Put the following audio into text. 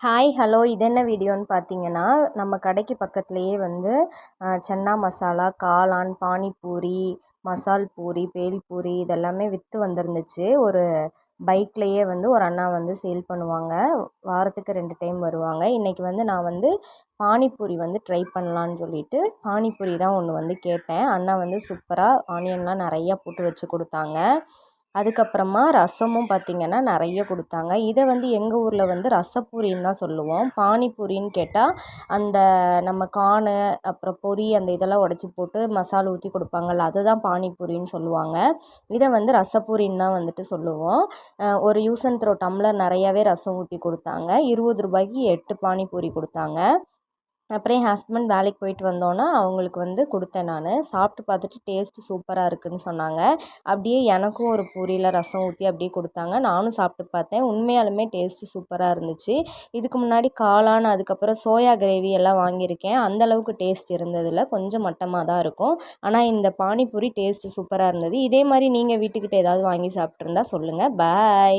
Hi hello இது என்ன வீடியோன்னு பார்த்தீங்கன்னா, நம்ம கடைக்கு பக்கத்துலேயே வந்து சன்னா மசாலா, காளான், பானிபூரி, மசால் பூரி, பேல்பூரி இதெல்லாமே விற்று வந்திருந்துச்சு. ஒரு பைக்லேயே வந்து ஒரு அண்ணா வந்து சேல் பண்ணுவாங்க. வாரத்துக்கு 2 டைம் வருவாங்க. இன்றைக்கி வந்து நான் வந்து பானிபூரி வந்து ட்ரை பண்ணலான்னு சொல்லிட்டு பானிபூரி தான் ஒன்று வந்து கேட்டேன். அண்ணா வந்து சூப்பராக ஆனியன்லாம் நிறையா போட்டு வச்சு கொடுத்தாங்க. அதுக்கப்புறமா ரசமும் பார்த்திங்கன்னா நிறைய கொடுத்தாங்க. இதை வந்து எங்கள் ஊரில் வந்து ரசப்பூரின்னு தான் சொல்லுவோம். பானிபூரின்னு கேட்டால் அந்த நம்ம கார்னு அப்புறம் பொரி அந்த இதெல்லாம் உடச்சி போட்டு மசாலா ஊற்றி கொடுப்பாங்கள்ல, அதுதான் பானிபூரின்னு சொல்லுவாங்க. இதை வந்து ரசப்பூரின்னு தான் வந்துட்டு சொல்லுவோம். ஒரு யூஸ் அண்ட் த்ரோ டம்ளர் நிறையாவே ரசம் ஊற்றி கொடுத்தாங்க. 20 ரூபாய்க்கு 8 பானிபூரி கொடுத்தாங்க. அப்புறம் என் ஹஸ்பண்ட் வேலைக்கு போயிட்டு வந்தோன்னே அவங்களுக்கு வந்து கொடுத்தேன் நான். சாப்பிட்டு பார்த்துட்டு டேஸ்ட்டு சூப்பராக இருக்குதுன்னு சொன்னாங்க. அப்படியே எனக்கும் ஒரு பூரியில் ரசம் ஊற்றி அப்படியே கொடுத்தாங்க. நானும் சாப்பிட்டு பார்த்தேன். உண்மையாலுமே டேஸ்ட்டு சூப்பராக இருந்துச்சு. இதுக்கு முன்னாடி காளான், அதுக்கப்புறம் சோயா கிரேவி எல்லாம் வாங்கியிருக்கேன். அந்தளவுக்கு டேஸ்ட் இருந்ததில்ல. கொஞ்சம் மட்டமாக தான் இருக்கும். ஆனால் இந்த பானிபூரி டேஸ்ட்டு சூப்பராக இருந்தது. இதே மாதிரி நீங்கள் வீட்டுக்கிட்ட ஏதாவது வாங்கி சாப்பிட்ருந்தா சொல்லுங்கள். பாய்.